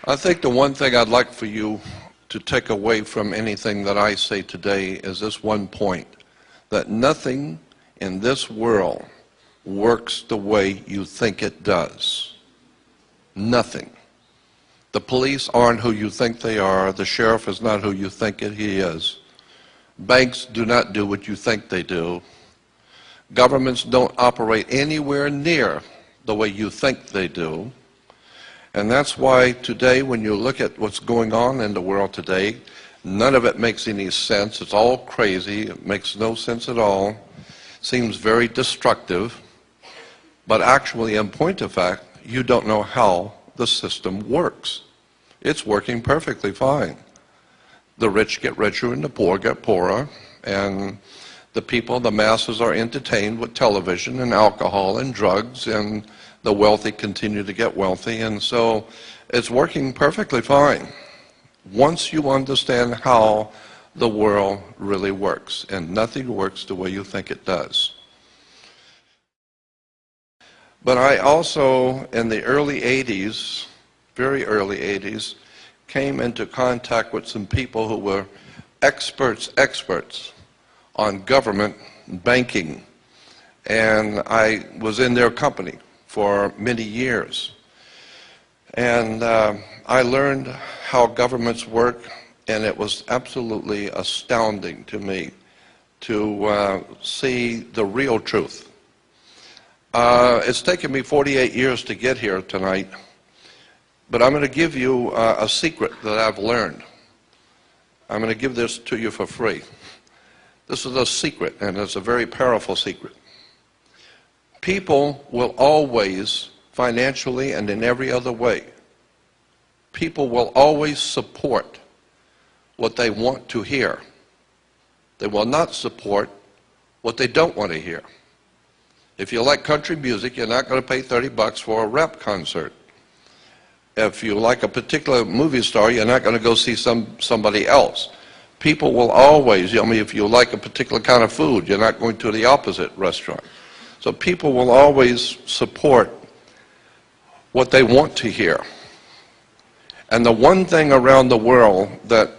I think the one thing I'd like for you to take away from anything that I say today is this one point, that nothing in this world works the way you think it does. Nothing. The police aren't who you think they are. The sheriff is not who you think he is. Banks do not do what you think they do. Governments don't operate anywhere near the way you think they do. And that's why today, when you look at what's going on in the world today, none of it makes any sense. It's all crazy. It makes no sense at all. Seems very destructive. But actually, in point of fact, you don't know how the system works. It's working perfectly fine. The rich get richer and the poor get poorer. And the people, the masses, are entertained with television and alcohol and drugs, and the wealthy continue to get wealthy, and so it's working perfectly fine once you understand how the world really works, and nothing works the way you think it does. But I also, in the early 80s, very early 80s, came into contact with some people who were experts on government banking, and I was in their company for many years. And I learned how governments work, and it was absolutely astounding to me to see the real truth. It's taken me 48 years to get here tonight, but I'm going to give you a secret that I've learned. I'm going to give this to you for free. This is a secret, and it's a very powerful secret. People will always, financially and in every other way, people will always support what they want to hear. They will not support what they don't want to hear. If you like country music, you're not going to pay $30 for a rap concert. If you like a particular movie star, you're not going to go see somebody else. People will always, if you like a particular kind of food, you're not going to the opposite restaurant. So people will always support what they want to hear. And the one thing around the world that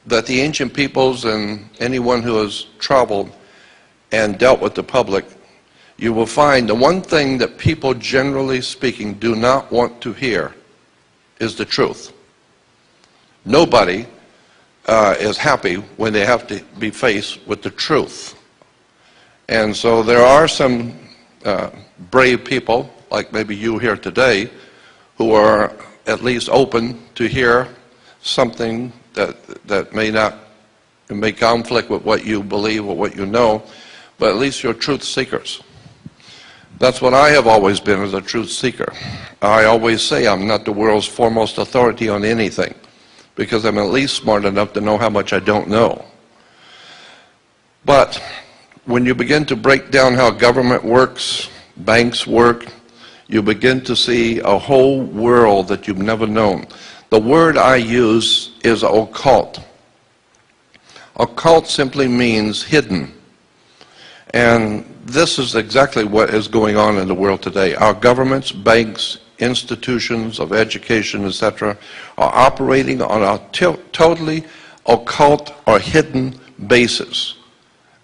the ancient peoples and anyone who has traveled and dealt with the public, you will find the one thing that people, generally speaking, do not want to hear is the truth. Nobody is happy when they have to be faced with the truth. And so there are some brave people, like maybe you here today, who are at least open to hear something that may conflict with what you believe or what you know, but at least you're truth seekers. That's what I have always been, as a truth seeker. I always say I'm not the world's foremost authority on anything, because I'm at least smart enough to know how much I don't know. But when you begin to break down how government works, banks work, you begin to see a whole world that you've never known. The word I use is occult. Occult simply means hidden. And this is exactly what is going on in the world today. Our governments, banks, institutions of education, etc., are operating on a totally occult or hidden basis.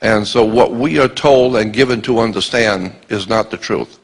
And so what we are told and given to understand is not the truth.